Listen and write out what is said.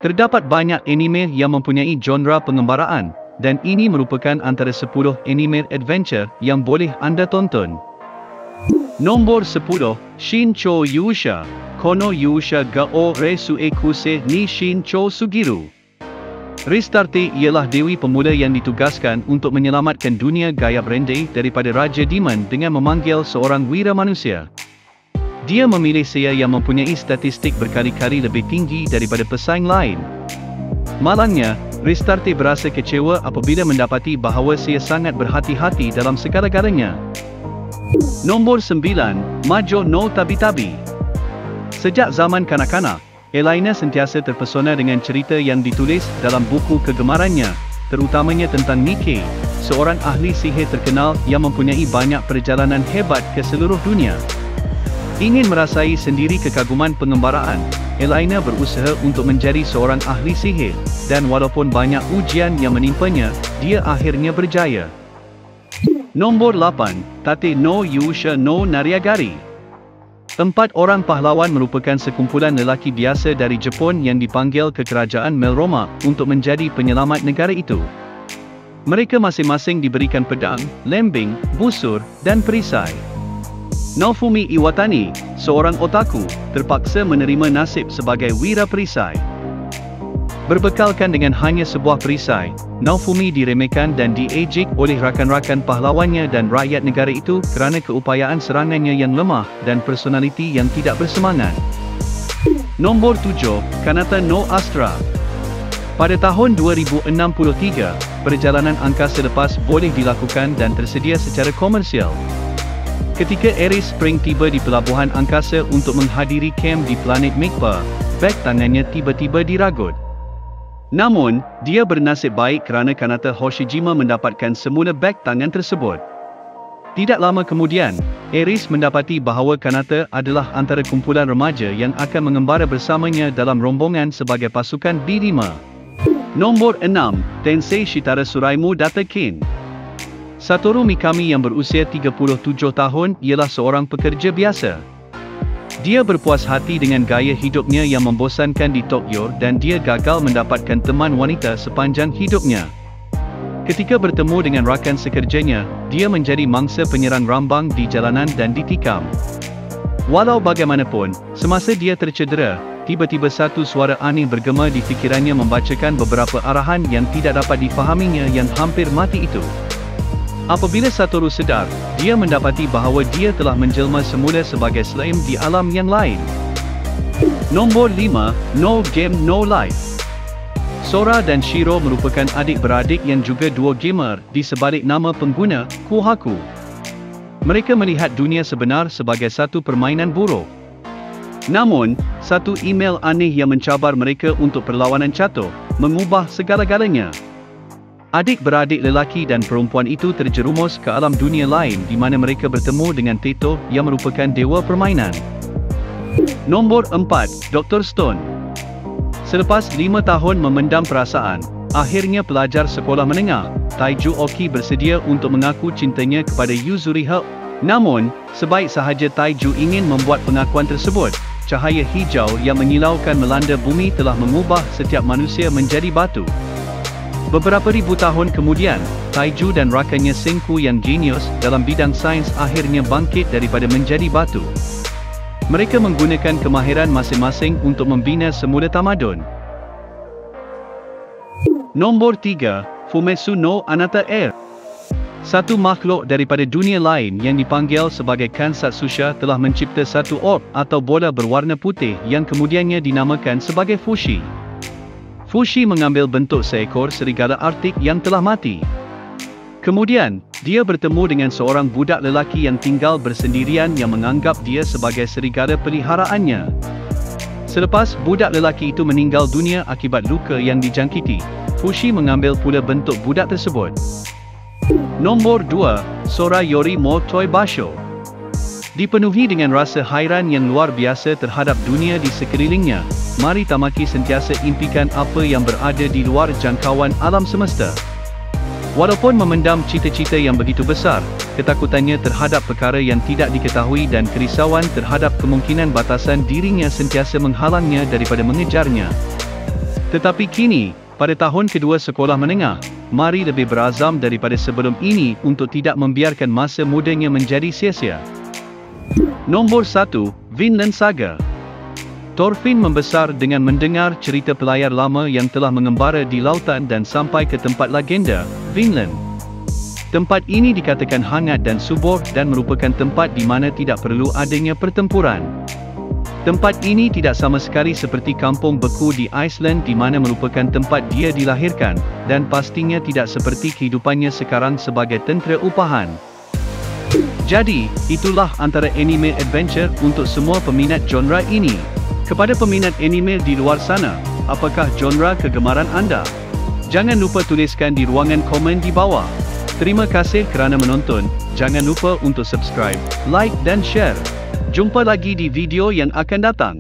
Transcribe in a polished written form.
Terdapat banyak anime yang mempunyai genre pengembaraan, dan ini merupakan antara 10 anime adventure yang boleh anda tonton. Nombor 10, Shincho Yusha, Kono Yusha ga o Resue Kuse ni Shincho Sugiru. Restarte ialah dewi pemula yang ditugaskan untuk menyelamatkan dunia gayab rendai daripada Raja Demon dengan memanggil seorang wira manusia. Dia memilih Seiya yang mempunyai statistik berkali-kali lebih tinggi daripada pesaing lain. Malangnya, Restarte berasa kecewa apabila mendapati bahawa Seiya sangat berhati-hati dalam segala-galanya. Nombor 9, Majo no Tabi-Tabi. Sejak zaman kanak-kanak, Elaina sentiasa terpesona dengan cerita yang ditulis dalam buku kegemarannya, terutamanya tentang Nikke, seorang ahli sihir terkenal yang mempunyai banyak perjalanan hebat ke seluruh dunia. Ingin merasai sendiri kekaguman pengembaraan, Elaina berusaha untuk menjadi seorang ahli sihir, dan walaupun banyak ujian yang menimpanya, dia akhirnya berjaya. Nombor 8, Tate no Yusha no Nariagari. 4 orang pahlawan merupakan sekumpulan lelaki biasa dari Jepun yang dipanggil ke kerajaan Melroma untuk menjadi penyelamat negara itu. Mereka masing-masing diberikan pedang, lembing, busur, dan perisai. Naofumi Iwatani, seorang otaku, terpaksa menerima nasib sebagai wira perisai. Berbekalkan dengan hanya sebuah perisai, Naofumi diremehkan dan diejek oleh rakan-rakan pahlawannya dan rakyat negara itu kerana keupayaan serangannya yang lemah dan personaliti yang tidak bersemangat. Nombor 7, Kanata no Astra. Pada tahun 2063, perjalanan angkasa lepas boleh dilakukan dan tersedia secara komersial. Ketika Ares Spring tiba di pelabuhan angkasa untuk menghadiri kem di planet Mikpa, beg tangannya tiba-tiba diragut. Namun, dia bernasib baik kerana Kanata Hoshijima mendapatkan semula beg tangan tersebut. Tidak lama kemudian, Ares mendapati bahawa Kanata adalah antara kumpulan remaja yang akan mengembara bersamanya dalam rombongan sebagai pasukan B5. Nombor 6, Tensei Shitara Suraimu Data Kin. Satoru Mikami yang berusia 37 tahun ialah seorang pekerja biasa. Dia berpuas hati dengan gaya hidupnya yang membosankan di Tokyo dan dia gagal mendapatkan teman wanita sepanjang hidupnya. Ketika bertemu dengan rakan sekerjanya, dia menjadi mangsa penyerang rambang di jalanan dan ditikam. Walau bagaimanapun, semasa dia tercedera, tiba-tiba satu suara aneh bergema di fikirannya membacakan beberapa arahan yang tidak dapat difahaminya yang hampir mati itu. Apabila Satoru sedar, dia mendapati bahawa dia telah menjelma semula sebagai slime di alam yang lain. Nombor 5, No Game No Life. Sora dan Shiro merupakan adik-beradik yang juga dua gamer di sebalik nama pengguna, Kohaku. Mereka melihat dunia sebenar sebagai satu permainan buruk. Namun, satu email aneh yang mencabar mereka untuk perlawanan catur, mengubah segala-galanya. Adik-beradik lelaki dan perempuan itu terjerumus ke alam dunia lain di mana mereka bertemu dengan Teto yang merupakan dewa permainan. Nombor 4, Dr. Stone. Selepas 5 tahun memendam perasaan, akhirnya pelajar sekolah menengah, Taiju Oki bersedia untuk mengaku cintanya kepada Yuzuriha. Namun, sebaik sahaja Taiju ingin membuat pengakuan tersebut, cahaya hijau yang menyilaukan melanda bumi telah mengubah setiap manusia menjadi batu. Beberapa ribu tahun kemudian, Taiju dan rakannya Senku yang jenius dalam bidang sains akhirnya bangkit daripada menjadi batu. Mereka menggunakan kemahiran masing-masing untuk membina semula tamadun. Nombor 3, Fumetsu no Anata Air. Satu makhluk daripada dunia lain yang dipanggil sebagai Kansatsusha telah mencipta satu orb atau bola berwarna putih yang kemudiannya dinamakan sebagai Fushi. Fushi mengambil bentuk seekor serigala Arktik yang telah mati. Kemudian, dia bertemu dengan seorang budak lelaki yang tinggal bersendirian yang menganggap dia sebagai serigala peliharaannya. Selepas budak lelaki itu meninggal dunia akibat luka yang dijangkiti, Fushi mengambil pula bentuk budak tersebut. Nombor 2, Sora Yori mo Toi Basho. Dipenuhi dengan rasa hairan yang luar biasa terhadap dunia di sekelilingnya, mari Tamaki sentiasa impikan apa yang berada di luar jangkauan alam semesta. Walaupun memendam cita-cita yang begitu besar, ketakutannya terhadap perkara yang tidak diketahui dan kerisauan terhadap kemungkinan batasan dirinya sentiasa menghalangnya daripada mengejarnya. Tetapi kini, pada tahun kedua sekolah menengah, Mari lebih berazam daripada sebelum ini untuk tidak membiarkan masa mudanya menjadi sia-sia. Nombor 1, Vinland Saga. Thorfinn membesar dengan mendengar cerita pelayar lama yang telah mengembara di lautan dan sampai ke tempat legenda, Vinland. Tempat ini dikatakan hangat dan subur dan merupakan tempat di mana tidak perlu adanya pertempuran. Tempat ini tidak sama sekali seperti kampung beku di Iceland di mana merupakan tempat dia dilahirkan, dan pastinya tidak seperti kehidupannya sekarang sebagai tentera upahan. Jadi, itulah antara anime adventure untuk semua peminat genre ini. Kepada peminat anime di luar sana, apakah genre kegemaran anda? Jangan lupa tuliskan di ruangan komen di bawah. Terima kasih kerana menonton, jangan lupa untuk subscribe, like dan share. Jumpa lagi di video yang akan datang.